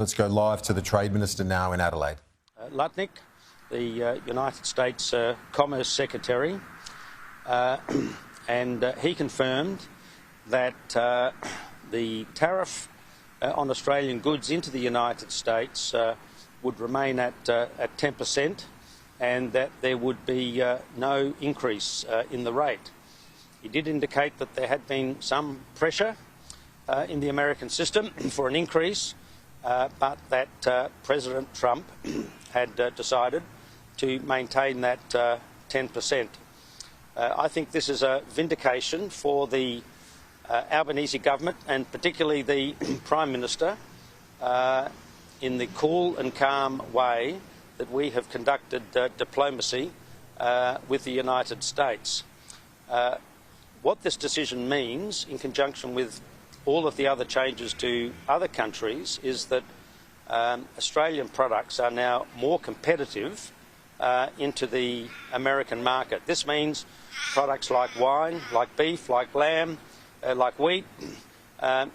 Let's go live to the Trade Minister now in Adelaide. Lutnick, the United States Commerce Secretary, and he confirmed that the tariff on Australian goods into the United States would remain at 10%, and that there would be no increase in the rate. He did indicate that there had been some pressure in the American system for an increase, but that President Trump had decided to maintain that 10%. I think this is a vindication for the Albanese government, and particularly the Prime Minister, in the cool and calm way that we have conducted diplomacy with the United States. What this decision means, in conjunction with all of the other changes to other countries, is that Australian products are now more competitive into the American market. This means products like wine, like beef, like lamb, like wheat,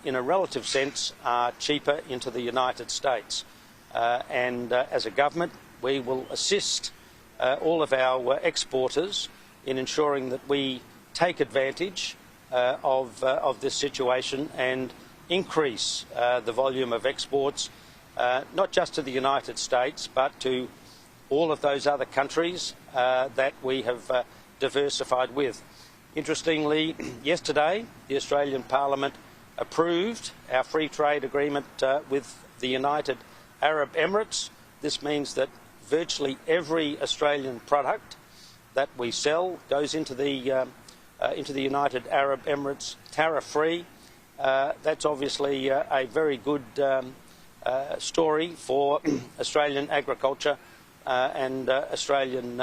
in a relative sense, are cheaper into the United States. And as a government, we will assist all of our exporters in ensuring that we take advantage of this situation and increase the volume of exports, not just to the United States, but to all of those other countries that we have diversified with. Interestingly, yesterday the Australian Parliament approved our free trade agreement with the United Arab Emirates. This means that virtually every Australian product that we sell goes into the United Arab Emirates tariff-free. That's obviously a very good story for Australian agriculture and Australian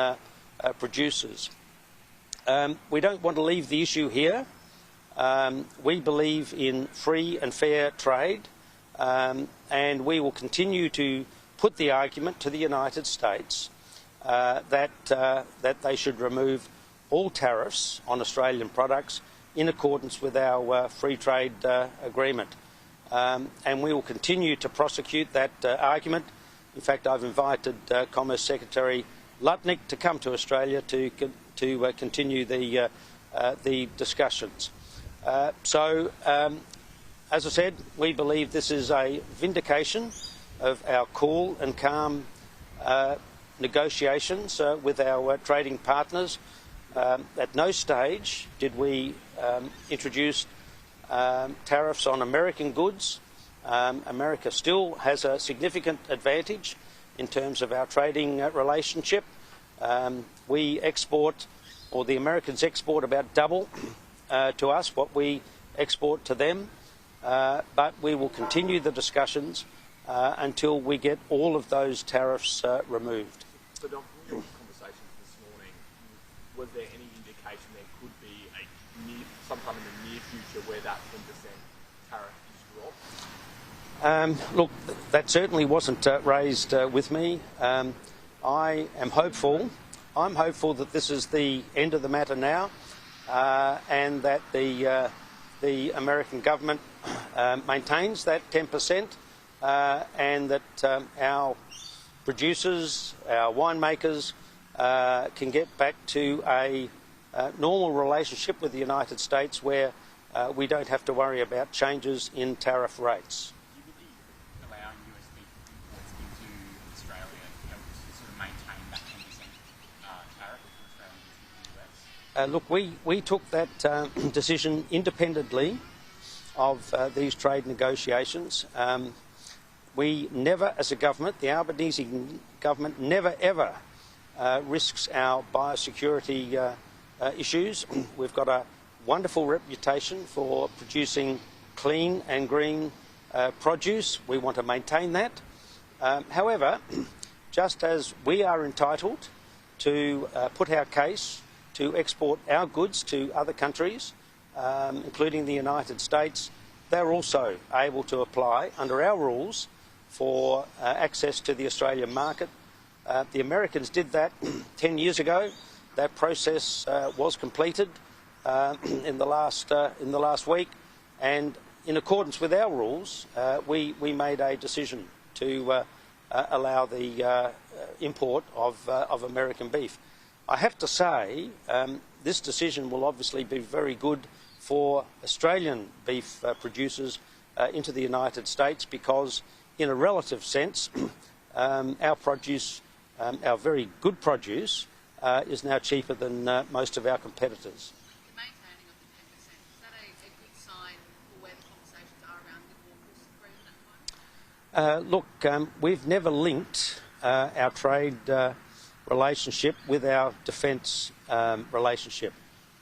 producers. We don't want to leave the issue here. We believe in free and fair trade, and we will continue to put the argument to the United States that they should remove all tariffs on Australian products in accordance with our free trade agreement. And we will continue to prosecute that argument. In fact, I've invited Commerce Secretary Lutnick to come to Australia to continue the discussions. As I said, we believe this is a vindication of our cool and calm negotiations with our trading partners. At no stage did we introduce tariffs on American goods. America still has a significant advantage in terms of our trading relationship. We export, or the Americans export, about double to us what we export to them. But we will continue the discussions until we get all of those tariffs removed. So, Don, from your conversations this morning, was there any indication there could be sometime in the near future where that 10% tariff is dropped? Look, that certainly wasn't raised with me. I am hopeful. I'm hopeful that this is the end of the matter now, and that the American government maintains that 10%, and that our producers, our winemakers, can get back to a normal relationship with the United States where we don't have to worry about changes in tariff rates. You would be allowing US beef imports into Australia to sort of maintain that 10% tariff for Australian goods into the US? Look, we took that decision independently of these trade negotiations. We never, as a government, the Albanese government never ever risks our biosecurity issues. We've got a wonderful reputation for producing clean and green produce. We want to maintain that. However, just as we are entitled to put our case to export our goods to other countries, including the United States, they're also able to apply under our rules for access to the Australian market. The Americans did that 10 years ago. That process was completed in the last week, and in accordance with our rules, we made a decision. to allow the import of American beef. I have to say, this decision will obviously be very good for Australian beef producers into the United States, because in a relative sense our produce, our very good produce, is now cheaper than most of our competitors. The maintaining of the 10%, is that a good sign for where the conversations are around the AUKUS agreement at the moment? Look, we've never linked our trade relationship with our defence relationship.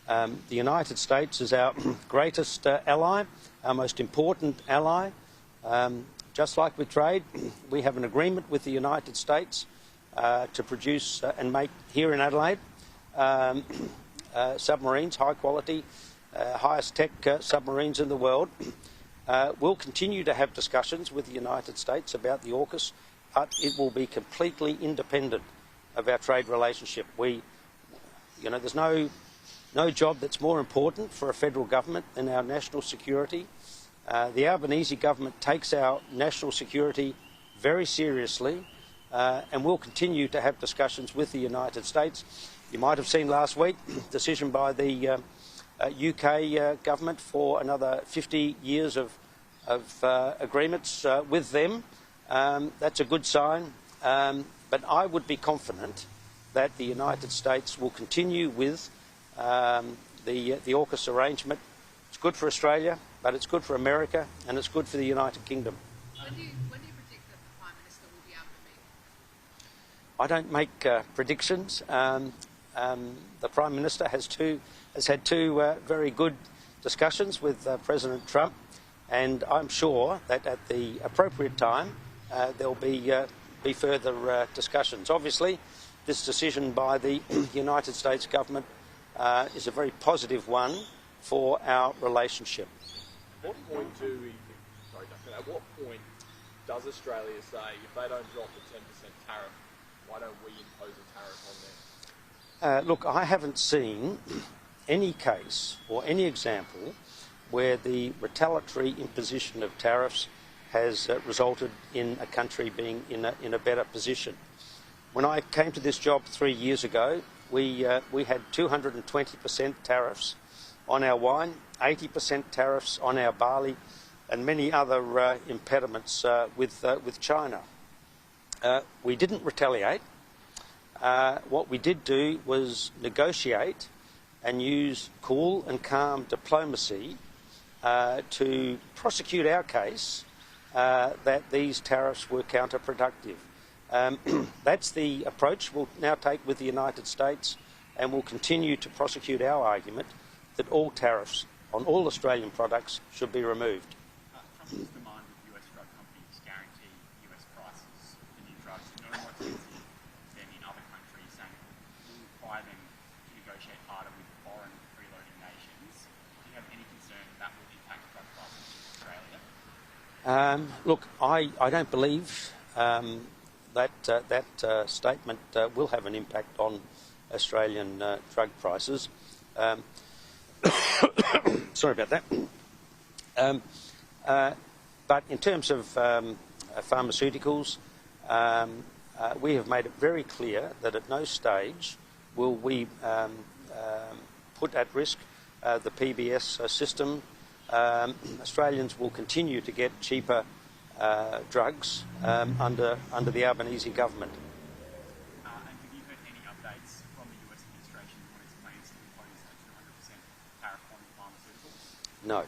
The United States is our greatest ally, our most important ally. Just like with trade, we have an agreement with the United States to produce and make here in Adelaide submarines, high quality, highest tech submarines in the world. We'll continue to have discussions with the United States about the AUKUS, but it will be completely independent of our trade relationship. There's no job that's more important for a federal government than our national security. The Albanese government takes our national security very seriously, and we'll continue to have discussions with the United States. You might have seen last week decision by the UK government for another 50 years of agreements with them. That's a good sign, but I would be confident that the United States will continue with the AUKUS arrangement. It's good for Australia, but it's good for America, and it's good for the United Kingdom. When do you predict that the Prime Minister will be able to meet? I don't make predictions. The Prime Minister has had two very good discussions with President Trump, and I'm sure that at the appropriate time there'll be further discussions. Obviously, this decision by the United States government is a very positive one for our relationship. At what point does Australia say, if they don't drop the 10% tariff, why don't we impose a tariff on them? Look, I haven't seen any case or any example where the retaliatory imposition of tariffs has resulted in a country being in a better position. When I came to this job 3 years ago, we had 220% tariffs on our wine, 80% tariffs on our barley, and many other impediments with China. We didn't retaliate. What we did do was negotiate and use cool and calm diplomacy to prosecute our case that these tariffs were counterproductive. That's the approach we'll now take with the United States, and we'll continue to prosecute our argument that all tariffs on all Australian products should be removed. Trump's demand with US drug companies guarantee US prices for new drugs no more expensive than in other countries, and will require them to negotiate harder with foreign freeloading nations. Do you have any concern that will impact drug prices in Australia? Look, I don't believe that statement will have an impact on Australian drug prices. Sorry about that. But in terms of pharmaceuticals, we have made it very clear that at no stage will we put at risk the PBS system. Australians will continue to get cheaper drugs under the Albanese government. And have you heard any updates from the US administration on its plans to impose a 200% tariff on pharmaceuticals? No.